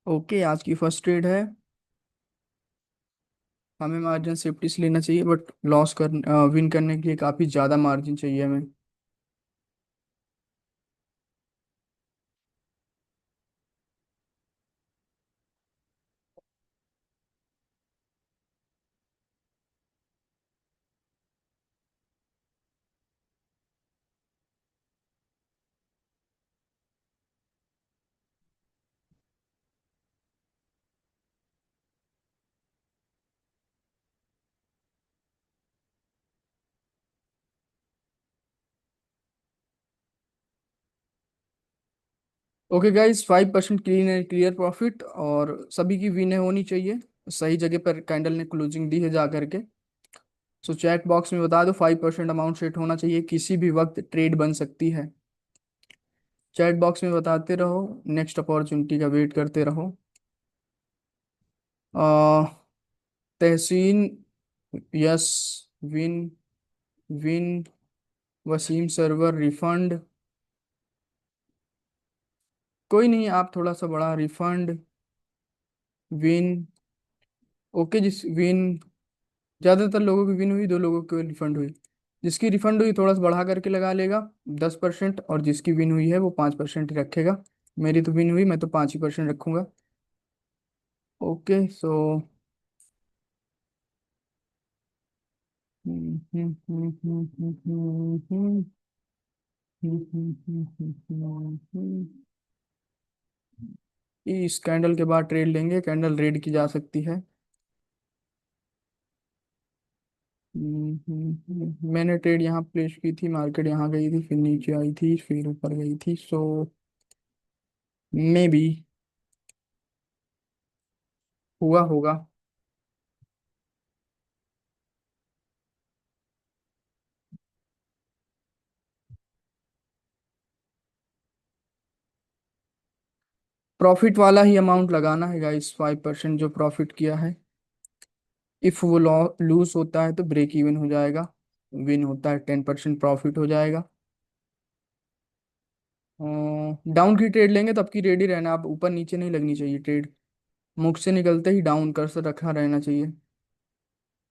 Okay, आज की first trade है। हमें मार्जिन सेफ्टी से लेना चाहिए, बट लॉस कर विन करने के लिए काफ़ी ज़्यादा मार्जिन चाहिए हमें। Okay guys, 5% clean and clear profit और सभी की विन होनी चाहिए। सही जगह पर कैंडल ने क्लोजिंग दी है जा करके। सो चैट बॉक्स में बता दो, 5% अमाउंट सेट होना चाहिए, किसी भी वक्त ट्रेड बन सकती है। चैट बॉक्स में बताते रहो, नेक्स्ट अपॉर्चुनिटी का वेट करते रहो। Tahseen, yes, win, win, Waseem server refund. कोई नहीं, आप थोड़ा सा बड़ा रिफंड, विन। ओके, जिस विन, ज्यादातर लोगों की विन हुई, दो लोगों की रिफंड हुई। जिसकी रिफंड हुई थोड़ा सा बढ़ा करके लगा लेगा, 10%, और जिसकी विन हुई है वो 5% ही रखेगा। मेरी तो विन हुई, मैं तो 5% रखूंगा। ओके सो इस कैंडल के बाद ट्रेड लेंगे, कैंडल रेड की जा सकती है। मैंने ट्रेड यहाँ प्लेस की थी, मार्केट यहाँ गई थी, फिर नीचे आई थी, फिर ऊपर गई थी। सो मे बी हुआ होगा। प्रॉफिट वाला ही अमाउंट लगाना है गाइस, 5% जो प्रॉफिट किया है। इफ वो लूज होता है तो ब्रेक इवन हो जाएगा, विन होता है 10% प्रॉफिट हो जाएगा। डाउन की ट्रेड लेंगे तो आपकी रेडी रहना, आप ऊपर नीचे नहीं लगनी चाहिए ट्रेड। मुख से निकलते ही डाउन कर्सर रखा रहना चाहिए।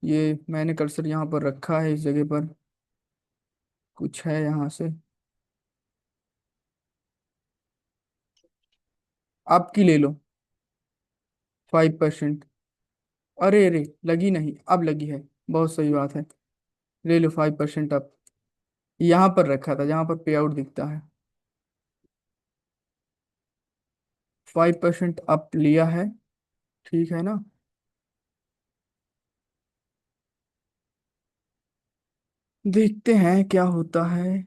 ये मैंने कर्सर यहाँ पर रखा है, इस जगह पर कुछ है यहाँ से। आपकी ले लो 5%। अरे अरे, लगी नहीं, अब लगी है। बहुत सही बात है, ले लो 5% अब। यहाँ पर रखा था जहाँ पर पे आउट दिखता है। 5% अप लिया है, ठीक है ना। देखते हैं क्या होता है।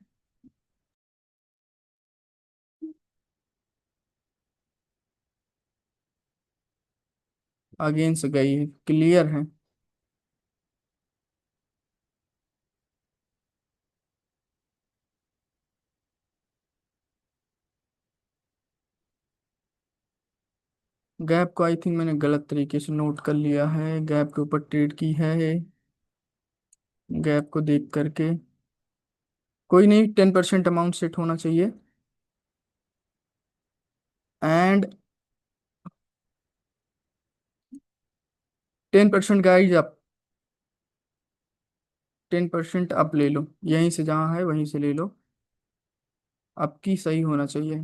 अगेंस्ट गई है, क्लियर है। गैप को आई थिंक मैंने गलत तरीके से नोट कर लिया है, गैप के ऊपर ट्रेड की है। गैप को देख करके कोई नहीं, 10% अमाउंट सेट होना चाहिए। एंड 10% गाइज आप, 10% आप ले लो, यहीं से जहाँ है वहीं से ले लो। आपकी सही होना चाहिए।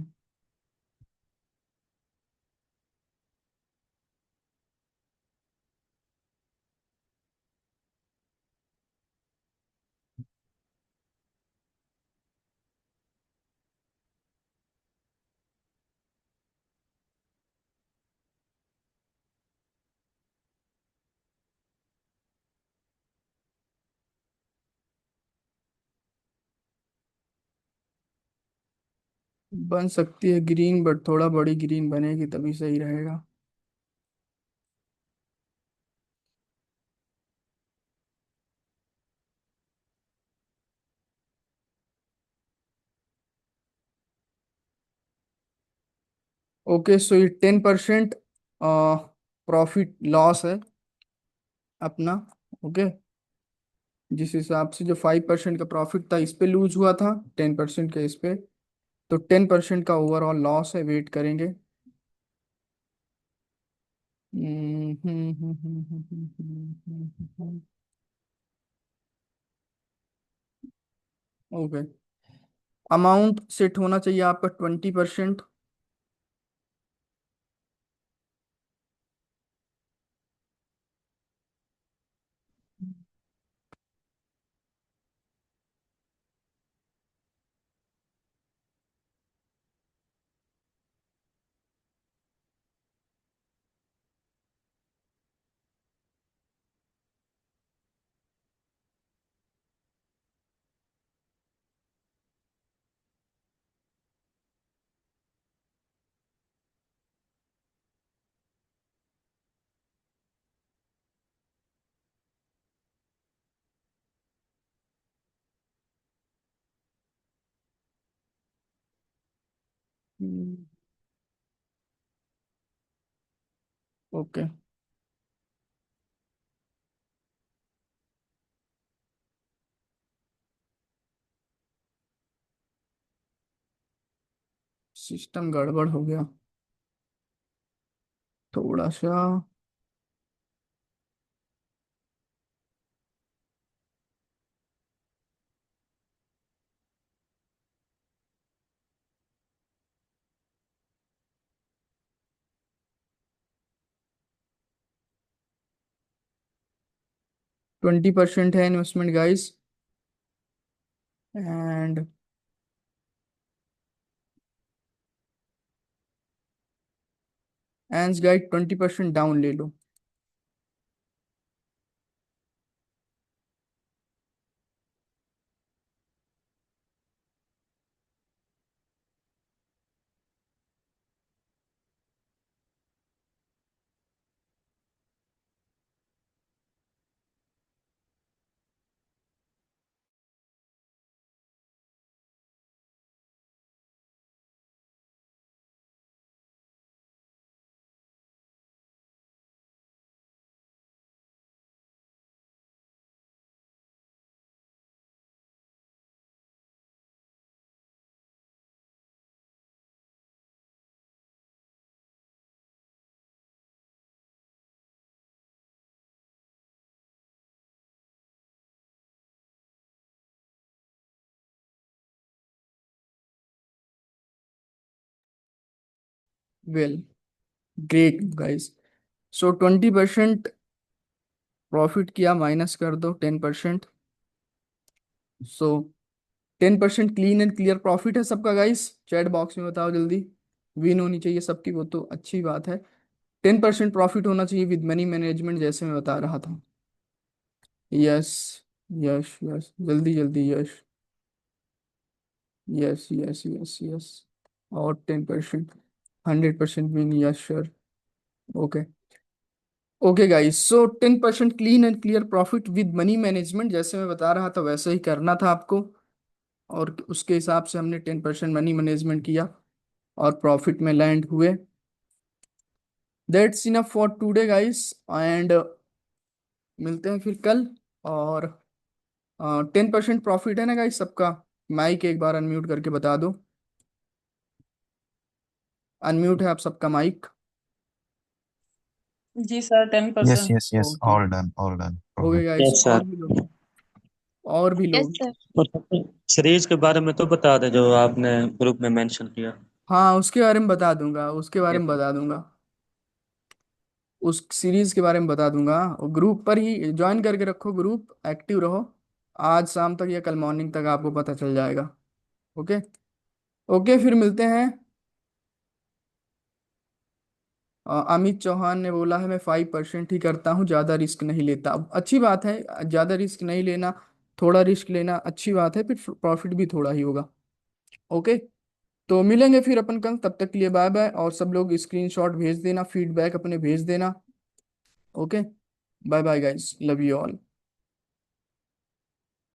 बन सकती है ग्रीन, बट थोड़ा बड़ी ग्रीन बनेगी तभी सही रहेगा। ओके सो ये 10% प्रॉफिट लॉस है अपना। ओके, जिस हिसाब से जो 5% का प्रॉफिट था इस पे लूज हुआ था, 10% के इस पे, तो 10% का ओवरऑल लॉस है, वेट करेंगे। ओके, अमाउंट सेट होना चाहिए आपका 20%। ओके, सिस्टम गड़बड़ हो गया थोड़ा सा। 20% है investment guys, and and guide 20% down ले लो। Well, great guys. So 20% profit किया, माइनस कर दो 10%। So 10% clean and clear profit है सबका गाइस, चैट बॉक्स में बताओ जल्दी। विन होनी चाहिए सबकी, वो तो अच्छी बात है। 10% प्रॉफिट होना चाहिए विद मनी मैनेजमेंट, जैसे मैं बता रहा था। यस, यस यस, जल्दी जल्दी, yes yes yes yes yes. और 10%, 100% win, yes sure. Okay, okay guys, so 10% clean and clear profit with money management, जैसे मैं बता रहा था वैसे ही करना था आपको। और उसके हिसाब से हमने 10% मनी मैनेजमेंट किया और प्रॉफिट में लैंड हुए। That's enough for today guys, and मिलते हैं फिर कल। और 10% प्रॉफिट है ना गाइस सबका? माइक एक बार अनम्यूट करके बता दो। अनम्यूट है आप सबका माइक? जी sir, Yes, 10%। yes, yes. Okay, All done. All done. Okay Okay. Guys, yes sir. और भी लोग, और भी यस लोग। सर। और सीरीज के बारे में तो बता दे जो आपने ग्रुप में मेंशन किया। हाँ, उसके बारे में बता दूंगा, उसके बारे में बता दूंगा, उस सीरीज के बारे में बता दूंगा। और ग्रुप पर ही ज्वाइन करके रखो, ग्रुप एक्टिव रहो। आज शाम तक या कल मॉर्निंग तक आपको पता चल जाएगा। ओके, ओके फिर मिलते हैं। अमित चौहान ने बोला है मैं 5% ही करता हूँ, ज़्यादा रिस्क नहीं लेता। अब अच्छी बात है, ज़्यादा रिस्क नहीं लेना, थोड़ा रिस्क लेना अच्छी बात है, फिर प्रॉफिट भी थोड़ा ही होगा। ओके, तो मिलेंगे फिर अपन कल, तब तक के लिए बाय बाय। और सब लोग स्क्रीनशॉट भेज देना, फीडबैक अपने भेज देना। Okay, bye bye guys, love you all.